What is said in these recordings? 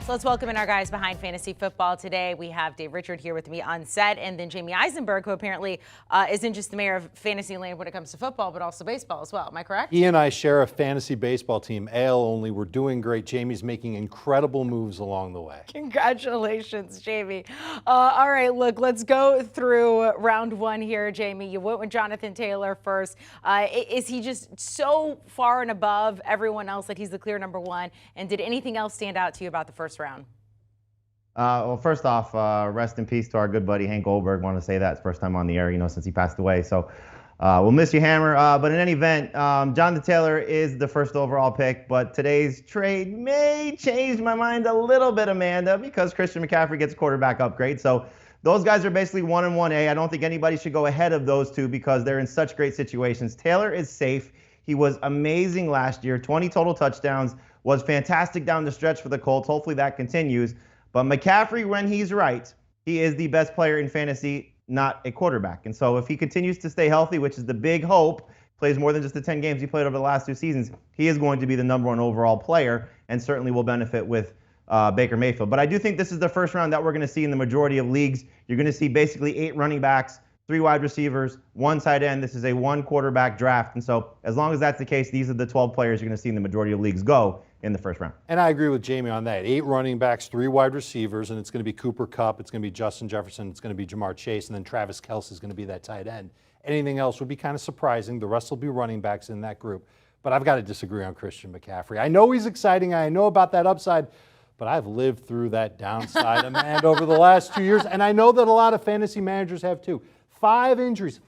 So let's welcome in our guys behind fantasy football today. We have Dave Richard here with me on set, and then Jamey Eisenberg, who apparently isn't just the mayor of Fantasyland when it comes to football, but also baseball as well. Am I correct? He and I share a fantasy baseball team, AL only. We're doing great. Jamey's making incredible moves along the way. Congratulations, Jamey. All right, look, let's go through round one here, Jamey. You went with Jonathan Taylor first. Is he just so far and above everyone else that he's the clear number one? And did anything else stand out to you about the first round? Well, first off, rest in peace to our good buddy Hank Goldberg. Want to say that it's first time on the air, since he passed away. So we'll miss you, Hammer. But in any event, Jonathan Taylor is the first overall pick. But today's trade may change my mind a little bit, Amanda, because Christian McCaffrey gets a quarterback upgrade. So those guys are basically 1 and 1A. I don't think anybody should go ahead of those two because they're in such great situations. Taylor is safe. He was amazing last year. 20 total touchdowns. Was fantastic down the stretch for the Colts. Hopefully that continues. But McCaffrey, when he's right, he is the best player in fantasy, not a quarterback. And so if he continues to stay healthy, which is the big hope, plays more than just the 10 games he played over the last 2 seasons, he is going to be the number 1 overall player and certainly will benefit with Baker Mayfield. But I do think this is the first round that we're going to see in the majority of leagues. You're going to see basically 8 running backs, 3 wide receivers, 1 tight end. This is a 1 quarterback draft. And so as long as that's the case, these are the 12 players you're going to see in the majority of leagues go in the first round. And I agree with Jamey on that. 8 running backs, 3 wide receivers, and it's going to be Cooper Kupp, it's going to be Justin Jefferson, it's going to be Jamar Chase, and then Travis Kelce is going to be that tight end. Anything else would be kind of surprising. The rest will be running backs in that group. But I've got to disagree on Christian McCaffrey. I know he's exciting. I know about that upside, but I've lived through that downside, Amanda, over the last 2 years, and I know that a lot of fantasy managers have too. 5 injuries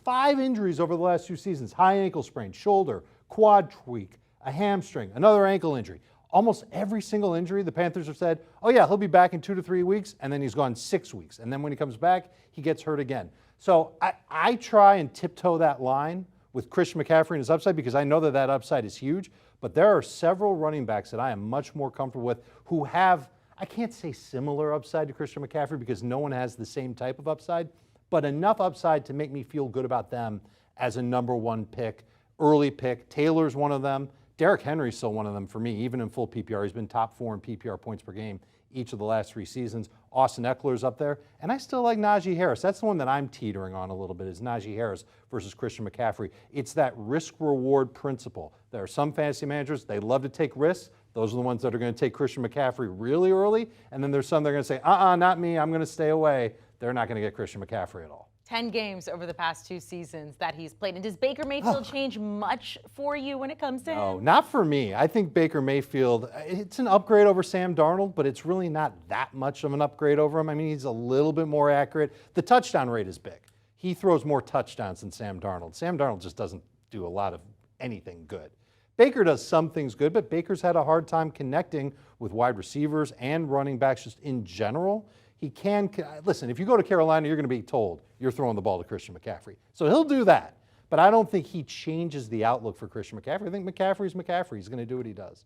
over the last 2 seasons. High ankle sprain, shoulder, quad tweak, a hamstring, another ankle injury. Almost every single injury, the Panthers have said, oh yeah, he'll be back in 2 to 3 weeks, and then he's gone 6 weeks. And then when he comes back, he gets hurt again. So I try and tiptoe that line with Christian McCaffrey and his upside because I know that that upside is huge, but there are several running backs that I am much more comfortable with who have, I can't say similar upside to Christian McCaffrey because no one has the same type of upside, but enough upside to make me feel good about them as a number 1 pick, early pick. Taylor's one of them. Derrick Henry's still one of them for me, even in full PPR. He's been top 4 in PPR points per game each of the last 3 seasons. Austin Eckler's up there. And I still like Najee Harris. That's the one that I'm teetering on a little bit is Najee Harris versus Christian McCaffrey. It's that risk-reward principle. There are some fantasy managers, they love to take risks. Those are the ones that are going to take Christian McCaffrey really early. And then there's some that are going to say, not me, I'm going to stay away. They're not going to get Christian McCaffrey at all. 10 games over the past 2 seasons that he's played. And does Baker Mayfield change much for you when it comes to him? No, not for me. I think Baker Mayfield, it's an upgrade over Sam Darnold, but it's really not that much of an upgrade over him. I mean, he's a little bit more accurate. The touchdown rate is big. He throws more touchdowns than Sam Darnold. Sam Darnold just doesn't do a lot of anything good. Baker does some things good, but Baker's had a hard time connecting with wide receivers and running backs just in general. He can, listen, if you go to Carolina, you're going to be told you're throwing the ball to Christian McCaffrey. So he'll do that. But I don't think he changes the outlook for Christian McCaffrey. I think McCaffrey's McCaffrey. He's going to do what he does.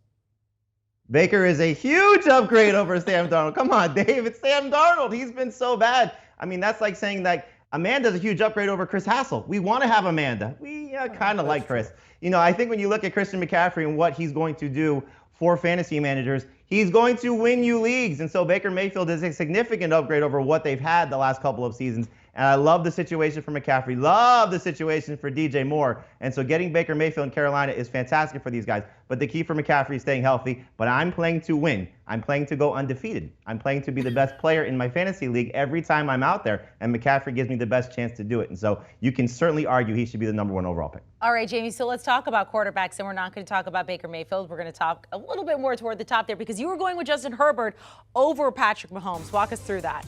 Baker is a huge upgrade over Sam Darnold. Come on, Dave. It's Sam Darnold. He's been so bad. I mean, that's like saying that Amanda's a huge upgrade over Chris Hassel. We want to have Amanda. We kind of like Chris. I think when you look at Christian McCaffrey and what he's going to do for fantasy managers, he's going to win you leagues. And so Baker Mayfield is a significant upgrade over what they've had the last couple of seasons. And I love the situation for McCaffrey, love the situation for DJ Moore. And so getting Baker Mayfield in Carolina is fantastic for these guys. But the key for McCaffrey is staying healthy. But I'm playing to win. I'm playing to go undefeated. I'm playing to be the best player in my fantasy league every time I'm out there. And McCaffrey gives me the best chance to do it. And so you can certainly argue he should be the number 1 overall pick. All right, Jamey, so let's talk about quarterbacks, and we're not going to talk about Baker Mayfield. We're going to talk a little bit more toward the top there because you were going with Justin Herbert over Patrick Mahomes. Walk us through that.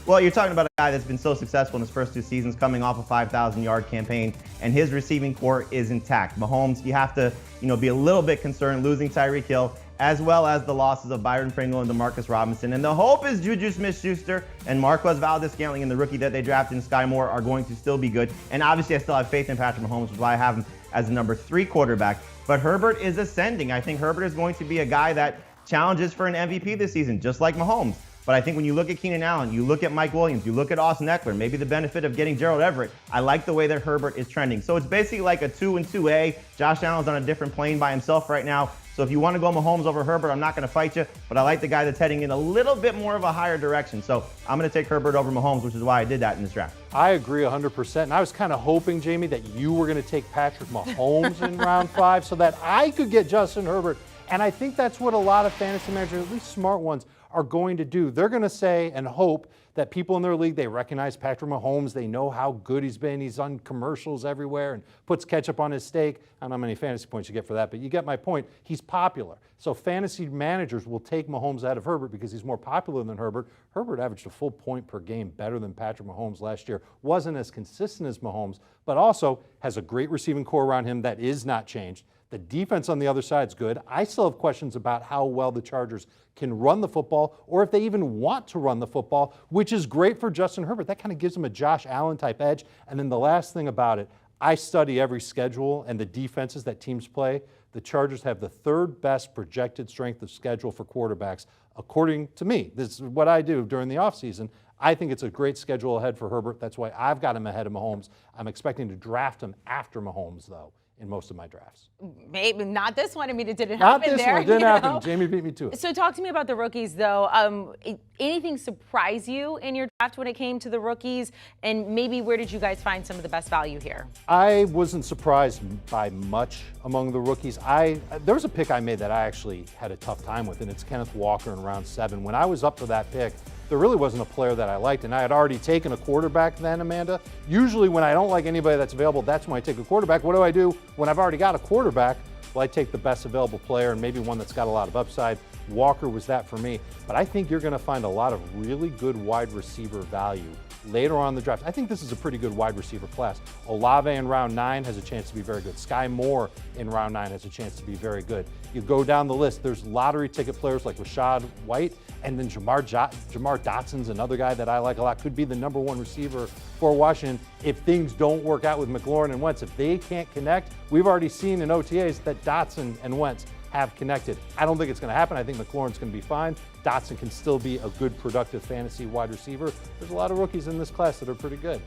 Well, you're talking about a guy that's been so successful in his first 2 seasons, coming off a 5,000-yard campaign, and his receiving core is intact. Mahomes, you have to, be a little bit concerned losing Tyreek Hill, as well as the losses of Byron Pringle and Demarcus Robinson. And the hope is Juju Smith-Schuster and Marquez Valdes-Scantling and the rookie that they drafted in Sky Moore are going to still be good. And obviously, I still have faith in Patrick Mahomes, which is why I have him as the number 3 quarterback. But Herbert is ascending. I think Herbert is going to be a guy that challenges for an MVP this season, just like Mahomes. But I think when you look at Keenan Allen, you look at Mike Williams, you look at Austin Eckler, maybe the benefit of getting Gerald Everett, I like the way that Herbert is trending. So it's basically like a 2 and 2A. Josh Allen's on a different plane by himself right now. So if you want to go Mahomes over Herbert, I'm not going to fight you, but I like the guy that's heading in a little bit more of a higher direction. So I'm going to take Herbert over Mahomes, which is why I did that in this draft. I agree 100%. And I was kind of hoping, Jamie, that you were going to take Patrick Mahomes in round 5 so that I could get Justin Herbert. And I think that's what a lot of fantasy managers, at least smart ones, are going to do. They're going to say and hope that people in their league, they recognize Patrick Mahomes. They know how good he's been. He's on commercials everywhere and puts ketchup on his steak. I don't know how many fantasy points you get for that, but you get my point. He's popular. So fantasy managers will take Mahomes out of Herbert because he's more popular than Herbert. Herbert averaged a full point per game better than Patrick Mahomes last year. Wasn't as consistent as Mahomes, but also has a great receiving core around him that is not changed. The defense on the other side is good. I still have questions about how well the Chargers can run the football or if they even want to run the football, which is great for Justin Herbert. That kind of gives him a Josh Allen type edge. And then the last thing about it, I study every schedule and the defenses that teams play. The Chargers have the 3rd best projected strength of schedule for quarterbacks, according to me. This is what I do during the offseason. I think it's a great schedule ahead for Herbert. That's why I've got him ahead of Mahomes. I'm expecting to draft him after Mahomes, though, in most of my drafts. Maybe not this one. I mean, it didn't Not happen this there. one. Didn't you happen. know? Jamie beat me to it. So talk to me about the rookies, though. Anything surprise you in your draft when it came to the rookies? And maybe where did you guys find some of the best value here? I wasn't surprised by much among the rookies. There was a pick I made that I actually had a tough time with, and it's Kenneth Walker in round 7. When I was up for that pick, there really wasn't a player that I liked, and I had already taken a quarterback then, Amanda. Usually when I don't like anybody that's available, that's when I take a quarterback. What do I do when I've already got a quarterback? Well, I take the best available player and maybe one that's got a lot of upside. Walker was that for me. But I think you're going to find a lot of really good wide receiver value later on in the draft. I think this is a pretty good wide receiver class. Olave in round 9 has a chance to be very good. Sky Moore in round 9 has a chance to be very good. You go down the list, there's lottery ticket players like Rashad White, and then Jamar Dotson's another guy that I like a lot. Could be the number 1 receiver for Washington if things don't work out with McLaurin and Wentz. If they can't connect, we've already seen in OTAs that Dotson and Wentz have connected. I don't think it's going to happen. I think McLaurin's going to be fine. Dotson can still be a good, productive fantasy wide receiver. There's a lot of rookies in this class that are pretty good.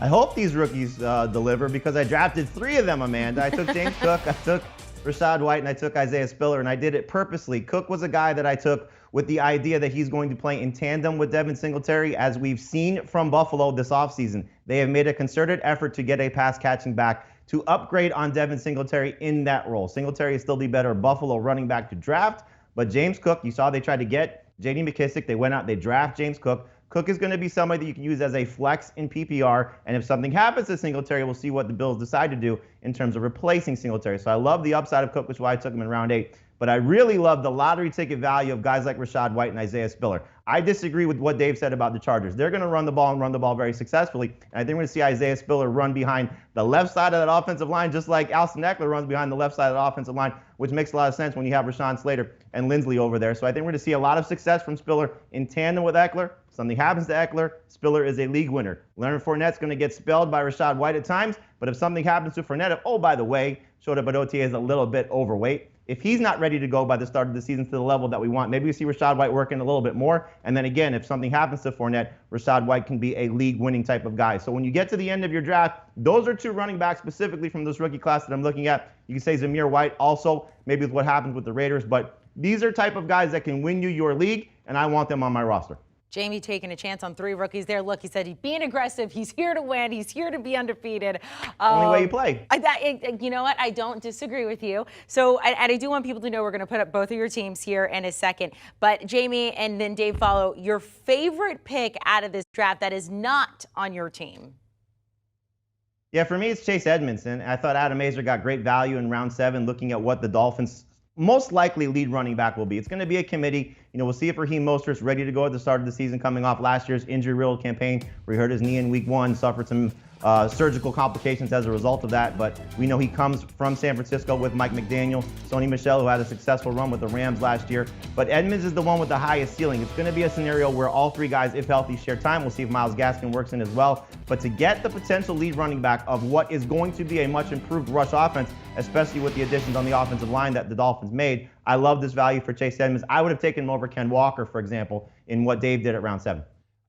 I hope these rookies deliver because I drafted 3 of them, Amanda. I took James Cook, I took Rashad White, and I took Isaiah Spiller, and I did it purposely. Cook was a guy that I took with the idea that he's going to play in tandem with Devin Singletary, as we've seen from Buffalo this offseason. They have made a concerted effort to get a pass-catching back to upgrade on Devin Singletary in that role. Singletary is still the better Buffalo running back to draft, but James Cook, you saw they tried to get J.D. McKissick. They went out, they draft James Cook. Cook is going to be somebody that you can use as a flex in PPR, and if something happens to Singletary, we'll see what the Bills decide to do in terms of replacing Singletary. So I love the upside of Cook, which is why I took him in round 8. But I really love the lottery ticket value of guys like Rashad White and Isaiah Spiller. I disagree with what Dave said about the Chargers. They're going to run the ball and run the ball very successfully. And I think we're going to see Isaiah Spiller run behind the left side of that offensive line, just like Alston Eckler runs behind the left side of the offensive line, which makes a lot of sense when you have Rashawn Slater and Lindsley over there. So I think we're going to see a lot of success from Spiller in tandem with Eckler. If something happens to Eckler, Spiller is a league winner. Leonard Fournette's going to get spelled by Rashad White at times, but if something happens to Fournette, oh, by the way, showed up at OTA is a little bit overweight. If he's not ready to go by the start of the season to the level that we want, maybe we see Rashad White working a little bit more. And then again, if something happens to Fournette, Rashad White can be a league-winning type of guy. So when you get to the end of your draft, those are 2 running backs specifically from this rookie class that I'm looking at. You can say Zamir White also, maybe with what happens with the Raiders. But these are type of guys that can win you your league, and I want them on my roster. Jamie taking a chance on 3 rookies there. Look, he said he's being aggressive. He's here to win. He's here to be undefeated. Only way you play. You know what? I don't disagree with you. So, and I do want people to know we're going to put up both of your teams here in a second. But Jamie and then Dave follow, your favorite pick out of this draft that is not on your team. Yeah, for me, it's Chase Edmondson. I thought Adam Azer got great value in round 7, looking at what the Dolphins' most likely lead running back will be. It's going to be a committee. We'll see if Raheem Mostert's ready to go at the start of the season, coming off last year's injury-riddled campaign where he hurt his knee in week 1, suffered some surgical complications as a result of that. But we know he comes from San Francisco with Mike McDaniel, Sony Michel, who had a successful run with the Rams last year. But Edmonds is the one with the highest ceiling. It's going to be a scenario where all 3 guys, if healthy, share time. We'll see if Myles Gaskin works in as well. But to get the potential lead running back of what is going to be a much improved rush offense, especially with the additions on the offensive line that the Dolphins made, I love this value for Chase Edmonds. I would have taken him over Ken Walker, for example, in what Dave did at round 7.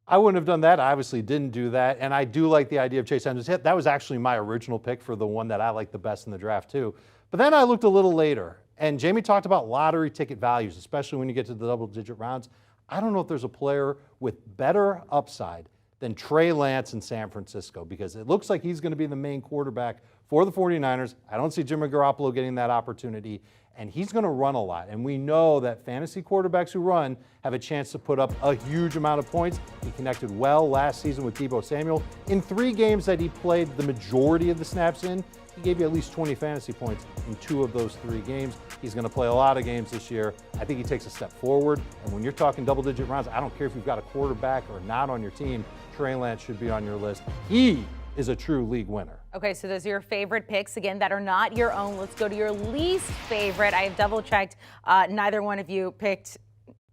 I wouldn't have done that. I obviously didn't do that. And I do like the idea of Chase Edmonds. That was actually my original pick for the one that I like the best in the draft, too. But then I looked a little later, And Jamie talked about lottery ticket values, especially when you get to the double-digit rounds. I don't know if there's a player with better upside than Trey Lance in San Francisco, because it looks like he's going to be the main quarterback for the 49ers. I don't see Jimmy Garoppolo getting that opportunity, and he's going to run a lot. And we know that fantasy quarterbacks who run have a chance to put up a huge amount of points. He connected well last season with Deebo Samuel. In 3 games that he played the majority of the snaps in, he gave you at least 20 fantasy points in 2 of those 3 games. He's going to play a lot of games this year. I think he takes a step forward. And when you're talking double-digit rounds, I don't care if you've got a quarterback or not on your team, Trey Lance should be on your list. He is a true league winner. Okay, so those are your favorite picks, again, that are not your own. Let's go to your least favorite. I have double-checked. Neither one of you picked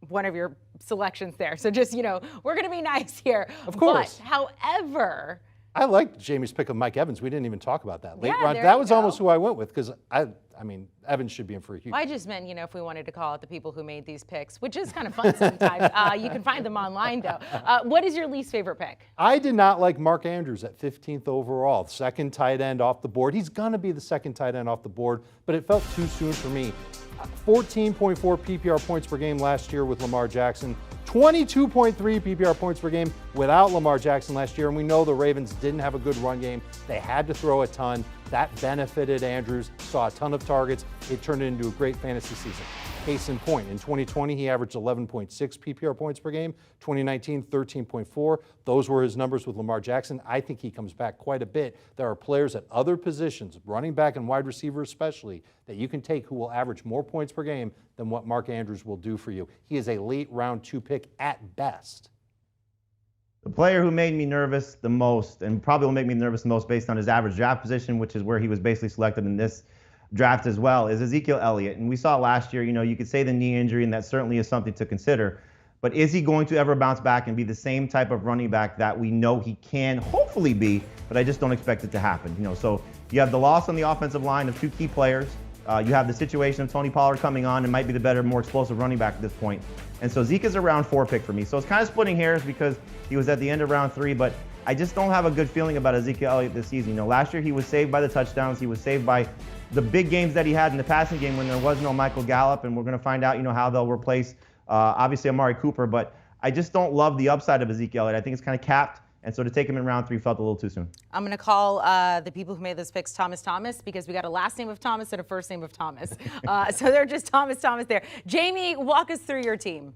one of your selections there. So just, we're going to be nice here. Of course. But, however, I liked Jamie's pick of Mike Evans. We didn't even talk about that. Late Yeah, round. there That you was go. almost who I went with, because I mean, Evans should be in for a huge. I just meant, if we wanted to call out the people who made these picks, which is kind of fun sometimes. You can find them online, though. What is your least favorite pick? I did not like Mark Andrews at 15th overall, second tight end off the board. He's going to be the second tight end off the board, but it felt too soon for me. 14.4 PPR points per game last year with Lamar Jackson. 22.3 PPR points per game without Lamar Jackson last year, and we know the Ravens didn't have a good run game. They had to throw a ton. That benefited Andrews, saw a ton of targets. It turned into a great fantasy season. Case in point, in 2020, he averaged 11.6 PPR points per game. 2019, 13.4. Those were his numbers with Lamar Jackson. I think he comes back quite a bit. There are players at other positions, running back and wide receiver especially, that you can take who will average more points per game than what Mark Andrews will do for you. He is a late round 2 pick at best. The player who made me nervous the most, and probably will make me nervous the most based on his average draft position, which is where he was basically selected in this draft as well, is Ezekiel Elliott. And we saw last year, you could say the knee injury, and that certainly is something to consider. But is he going to ever bounce back and be the same type of running back that we know he can hopefully be, but I just don't expect it to happen. So you have the loss on the offensive line of 2 key players. You have the situation of Tony Pollard coming on and might be the better, more explosive running back at this point. And so Zeke is a round 4 pick for me. So it's kind of splitting hairs because he was at the end of round 3, but I just don't have a good feeling about Ezekiel Elliott this season. Last year he was saved by the touchdowns. He was saved by the big games that he had in the passing game when there was no Michael Gallup, and we're going to find out, how they'll replace, obviously, Amari Cooper. But I just don't love the upside of Ezekiel Elliott. I think it's kind of capped. And so to take him in round 3 felt a little too soon. I'm going to call the people who made those picks Thomas, because we got a last name of Thomas and a first name of Thomas. So they're just Thomas there. Jamie, walk us through your team.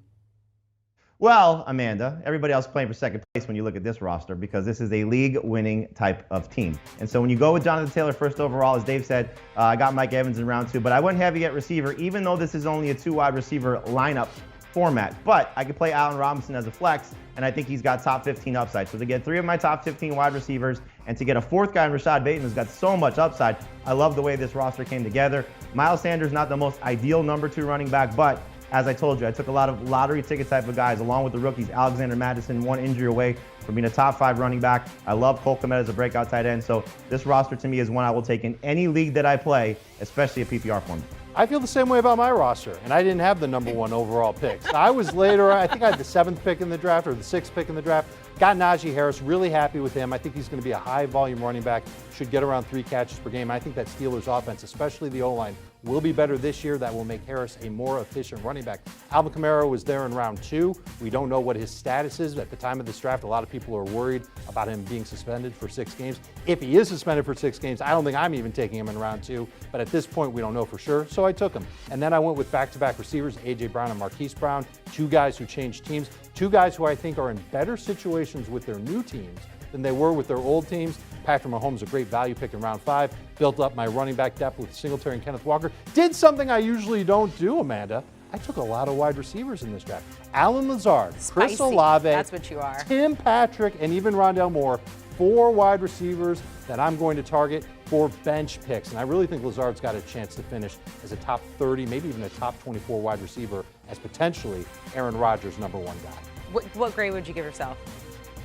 Well, Amanda, everybody else playing for second place when you look at this roster, because this is a league-winning type of team. And so when you go with Jonathan Taylor first overall, as Dave said, I got Mike Evans in round 2, but I went heavy at receiver, even though this is only a 2-wide receiver lineup format. But I could play Allen Robinson as a flex, and I think he's got top 15 upside. So to get 3 of my top 15 wide receivers, and to get a 4th guy in Rashad Bateman who's got so much upside, I love the way this roster came together. Miles Sanders, not the most ideal number 2 running back, but as I told you, I took a lot of lottery ticket type of guys, along with the rookies. Alexander Mattison, 1 injury away from being a top 5 running back. I love Cole Kmet as a breakout tight end. So this roster to me is one I will take in any league that I play, especially a PPR format. I feel the same way about my roster, and I didn't have the number 1 overall pick. So I was later, I think I had the 7th pick in the draft or the 6th pick in the draft. Got Najee Harris, really happy with him. I think he's going to be a high-volume running back, should get around 3 catches per game. I think that Steelers offense, especially the O-line, will be better this year. That will make Harris a more efficient running back. Alvin Kamara was there in round 2. We don't know what his status is. At the time of this draft, a lot of people are worried about him being suspended for 6 games. If he is suspended for 6 games, I don't think I'm even taking him in round 2. But at this point, we don't know for sure, so I took him. And then I went with back-to-back receivers, A.J. Brown and Marquise Brown, 2 guys who changed teams, 2 guys who I think are in better situations with their new teams than they were with their old teams. Patrick Mahomes, a great value pick in round 5. Built up my running back depth with Singletary and Kenneth Walker. Did something I usually don't do, Amanda. I took a lot of wide receivers in this draft. Alan Lazard, Chris Spicy. Olave, That's what you are. Tim Patrick, and even Rondell Moore. 4 wide receivers that I'm going to target for bench picks. And I really think Lazard's got a chance to finish as a top 30, maybe even a top 24 wide receiver, as potentially Aaron Rodgers' number 1 guy. What grade would you give yourself?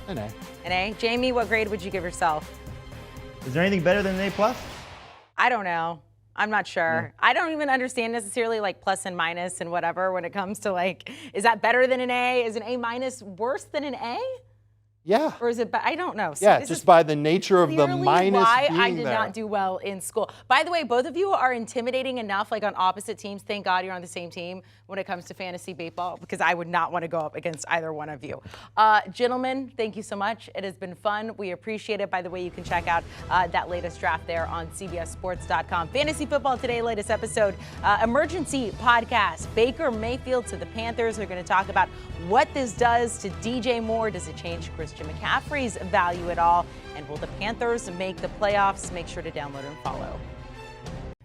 An A. An A? Jamie, what grade would you give yourself? Is there anything better than an A+? I don't know. I'm not sure. Yeah. I don't even understand necessarily like plus and minus and whatever when it comes to like, is that better than an A? Is an A- worse than an A? Yeah. Or is it? I don't know. See, Yeah, this just is by the nature of the clearly minus why being I did there. not do well in school. By the way, both of you are intimidating enough, like on opposite teams. Thank God you're on the same team when it comes to fantasy baseball, because I would not want to go up against either one of you. Gentlemen, thank you so much. It has been fun. We appreciate it. By the way, you can check out that latest draft there on CBSSports.com. Fantasy Football Today, latest episode, emergency podcast. Baker Mayfield to the Panthers. We're going to talk about what this does to DJ Moore. Does it change Christian McCaffrey's value at all? And will the Panthers make the playoffs? Make sure to download and follow.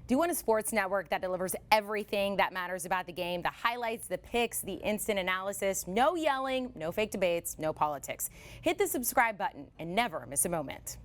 Do you want a sports network that delivers everything that matters about the game? The highlights, the picks, the instant analysis, no yelling, no fake debates, no politics. Hit the subscribe button and never miss a moment.